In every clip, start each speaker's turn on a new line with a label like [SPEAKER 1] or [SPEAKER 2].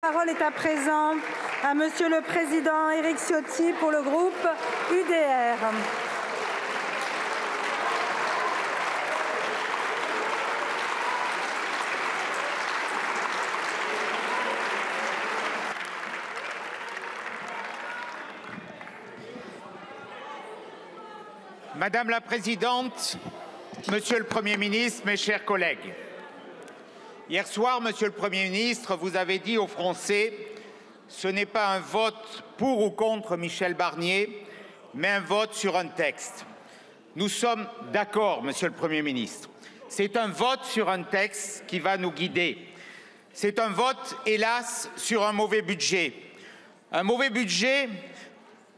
[SPEAKER 1] La parole est à présent à Monsieur le Président Éric Ciotti pour le groupe UDR.
[SPEAKER 2] Madame la Présidente, Monsieur le Premier ministre, mes chers collègues. Hier soir, Monsieur le Premier ministre, vous avez dit aux Français « Ce n'est pas un vote pour ou contre Michel Barnier, mais un vote sur un texte ». Nous sommes d'accord, Monsieur le Premier ministre. C'est un vote sur un texte qui va nous guider. C'est un vote, hélas, sur un mauvais budget. Un mauvais budget,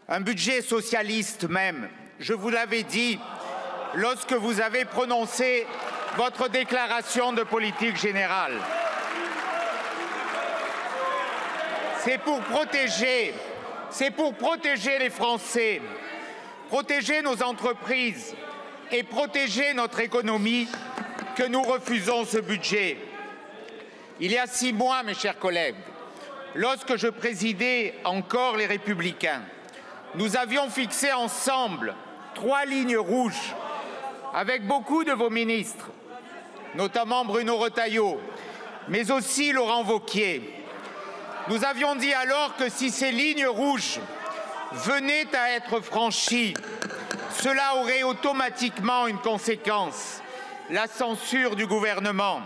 [SPEAKER 2] un budget socialiste même. Je vous l'avais dit lorsque vous avez prononcé votre déclaration de politique générale. C'est pour protéger les Français, protéger nos entreprises et protéger notre économie que nous refusons ce budget. Il y a 6 mois, mes chers collègues, lorsque je présidais encore les Républicains, nous avions fixé ensemble 3 lignes rouges avec beaucoup de vos ministres, notamment Bruno Retailleau, mais aussi Laurent Wauquiez. Nous avions dit alors que si ces lignes rouges venaient à être franchies, cela aurait automatiquement une conséquence, la censure du gouvernement.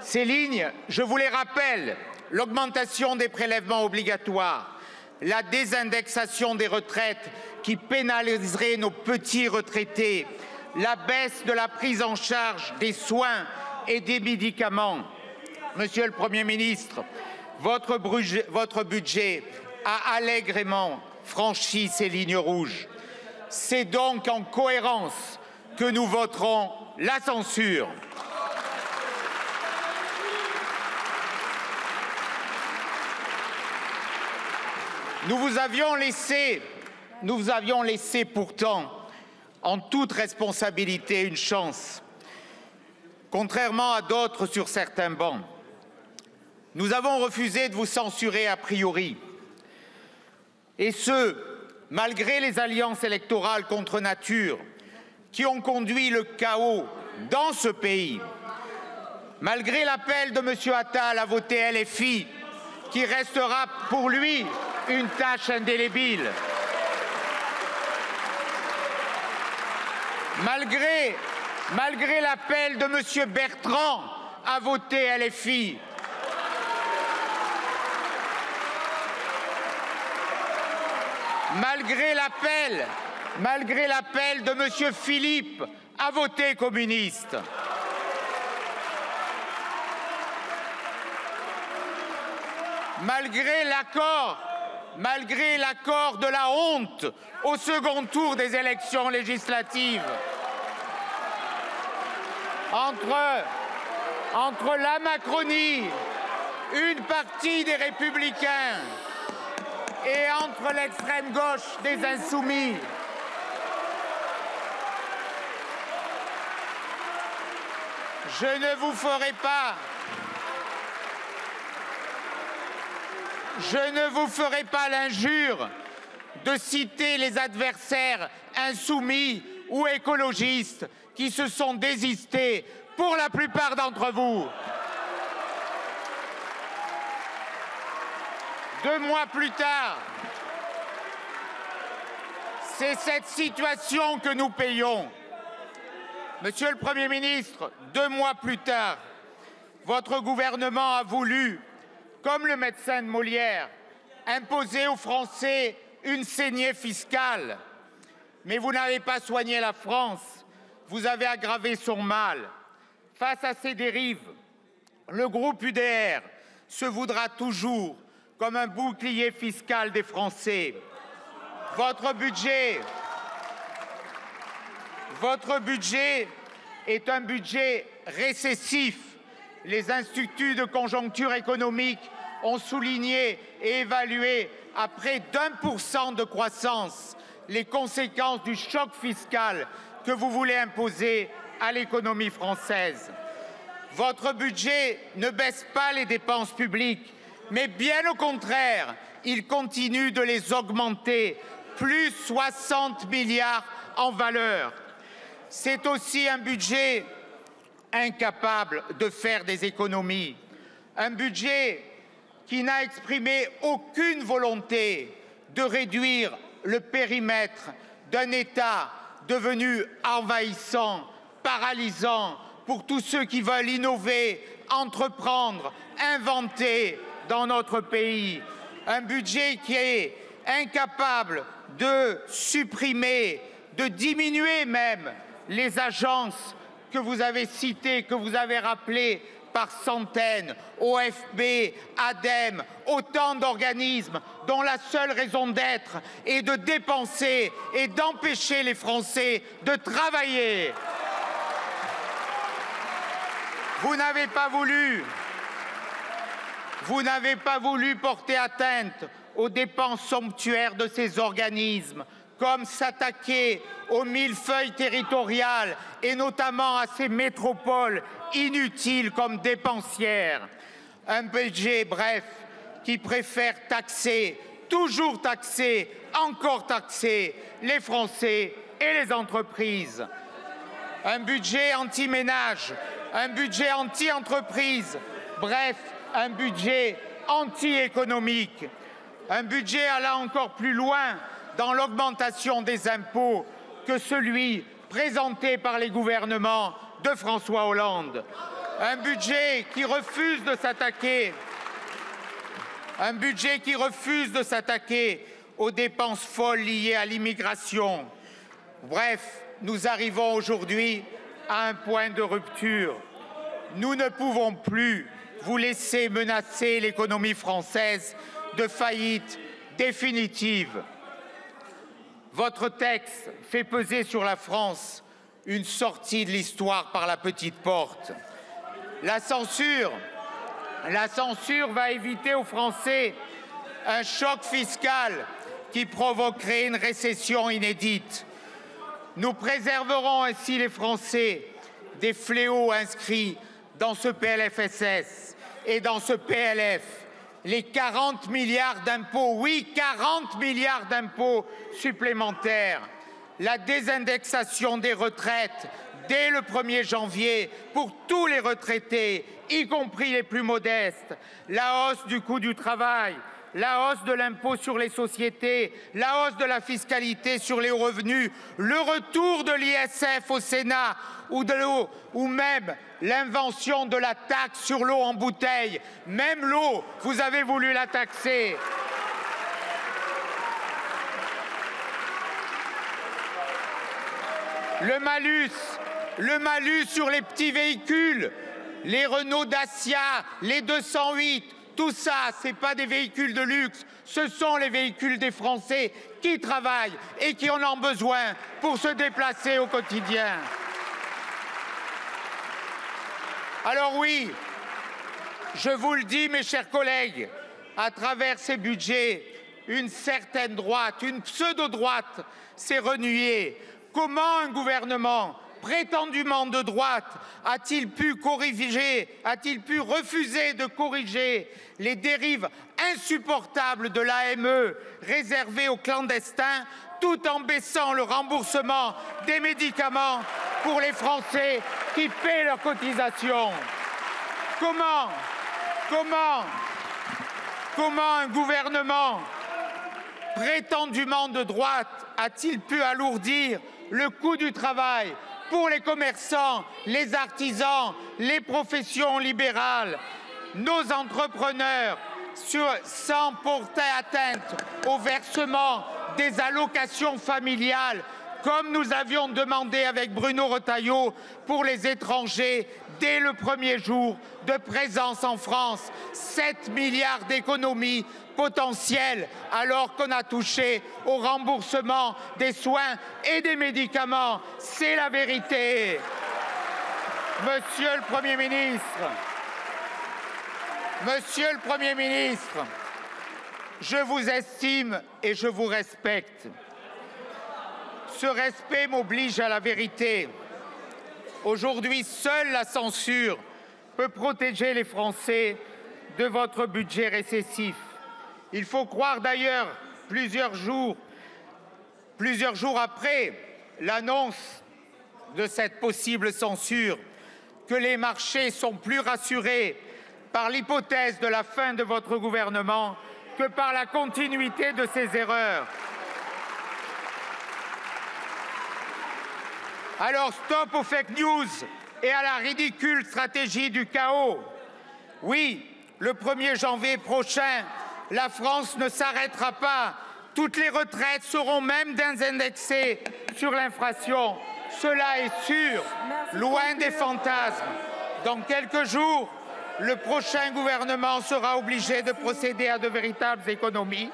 [SPEAKER 2] Ces lignes, je vous les rappelle, l'augmentation des prélèvements obligatoires, la désindexation des retraites qui pénaliserait nos petits retraités, la baisse de la prise en charge des soins et des médicaments. Monsieur le Premier ministre, votre budget a allègrement franchi ces lignes rouges. C'est donc en cohérence que nous voterons la censure. Nous vous avions laissé pourtant, en toute responsabilité, une chance, contrairement à d'autres sur certains bancs. Nous avons refusé de vous censurer a priori, et ce, malgré les alliances électorales contre nature qui ont conduit le chaos dans ce pays, malgré l'appel de M. Attal à voter LFI, qui restera pour lui une tâche indélébile. Malgré l'appel de M. Bertrand à voter LFI. Malgré l'appel de M. Philippe à voter communiste. Malgré l'accord de la honte au second tour des élections législatives entre la Macronie, une partie des Républicains et entre l'extrême gauche des Insoumis. Je ne vous ferai pas l'injure de citer les adversaires insoumis ou écologistes qui se sont désistés pour la plupart d'entre vous. 2 mois plus tard, c'est cette situation que nous payons. Monsieur le Premier ministre, 2 mois plus tard, votre gouvernement a voulu, comme le médecin de Molière, imposer aux Français une saignée fiscale. Mais vous n'avez pas soigné la France, vous avez aggravé son mal. Face à ces dérives, le groupe UDR se voudra toujours comme un bouclier fiscal des Français. Votre budget est un budget récessif. Les instituts de conjoncture économique ont souligné et évalué à près d'1% de croissance les conséquences du choc fiscal que vous voulez imposer à l'économie française. Votre budget ne baisse pas les dépenses publiques, Mais bien au contraire, il continue de les augmenter, plus 60 milliards en valeur. C'est aussi un budget incapable de faire des économies, un budget qui n'a exprimé aucune volonté de réduire le périmètre d'un État devenu envahissant, paralysant pour tous ceux qui veulent innover, entreprendre, inventer dans notre pays. Un budget qui est incapable de supprimer, de diminuer même les agences que vous avez citées, que vous avez rappelées par centaines, OFB, ADEME, autant d'organismes dont la seule raison d'être est de dépenser et d'empêcher les Français de travailler. Vous n'avez pas voulu porter atteinte aux dépenses somptuaires de ces organismes, comme s'attaquer aux millefeuilles territoriales et notamment à ces métropoles inutiles comme dépensières. Un budget, bref, qui préfère taxer, toujours taxer, encore taxer les Français et les entreprises. Un budget anti-ménage, un budget anti-entreprise, bref, un budget anti-économique. Un budget allant encore plus loin dans l'augmentation des impôts que celui présenté par les gouvernements de François Hollande. Un budget qui refuse de s'attaquer aux dépenses folles liées à l'immigration. Bref, nous arrivons aujourd'hui à un point de rupture. Nous ne pouvons plus vous laisser menacer l'économie française de faillite définitive. Votre texte fait peser sur la France une sortie de l'histoire par la petite porte. La censure va éviter aux Français un choc fiscal qui provoquerait une récession inédite. Nous préserverons ainsi les Français des fléaux inscrits dans ce PLFSS et dans ce PLF. Les 40 milliards d'impôts, oui, 40 milliards d'impôts supplémentaires. La désindexation des retraites dès le 1er janvier pour tous les retraités, y compris les plus modestes. La hausse du coût du travail, la hausse de l'impôt sur les sociétés, la hausse de la fiscalité sur les revenus, le retour de l'ISF au Sénat ou même l'invention de la taxe sur l'eau en bouteille. Même l'eau, vous avez voulu la taxer. Le malus sur les petits véhicules, les Renault Dacia, les 208, tout ça, ce n'est pas des véhicules de luxe, ce sont les véhicules des Français qui travaillent et qui en ont besoin pour se déplacer au quotidien. Alors oui, je vous le dis, mes chers collègues, à travers ces budgets, une certaine droite, une pseudo-droite s'est renouée. Comment un gouvernement prétendument de droite a-t-il pu refuser de corriger les dérives insupportables de l'AME réservées aux clandestins, tout en baissant le remboursement des médicaments pour les Français qui paient leurs cotisations? Comment un gouvernement prétendument de droite a-t-il pu alourdir le coût du travail pour les commerçants, les artisans, les professions libérales, nos entrepreneurs, sans porter atteinte au versement des allocations familiales, comme nous avions demandé avec Bruno Retailleau pour les étrangers dès le 1er jour de présence en France. 7 milliards d'économies potentielles alors qu'on a touché au remboursement des soins et des médicaments. C'est la vérité. Monsieur le Premier ministre, je vous estime et je vous respecte. Ce respect m'oblige à la vérité. Aujourd'hui, seule la censure peut protéger les Français de votre budget récessif. Il faut croire d'ailleurs, plusieurs jours après l'annonce de cette possible censure, que les marchés sont plus rassurés par l'hypothèse de la fin de votre gouvernement que par la continuité de ses erreurs. Alors stop aux fake news et à la ridicule stratégie du chaos. Oui, le 1er janvier prochain, la France ne s'arrêtera pas. Toutes les retraites seront même désindexées sur l'inflation. Cela est sûr, loin des fantasmes. Dans quelques jours, le prochain gouvernement sera obligé de procéder à de véritables économies.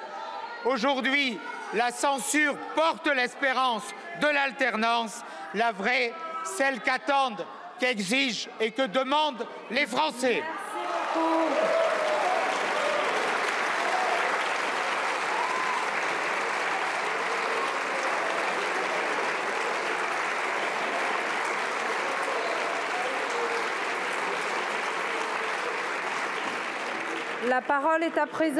[SPEAKER 2] Aujourd'hui, la censure porte l'espérance de l'alternance, la vraie, celle qu'attendent, qu'exigent et que demandent les Français.
[SPEAKER 1] La parole est à présent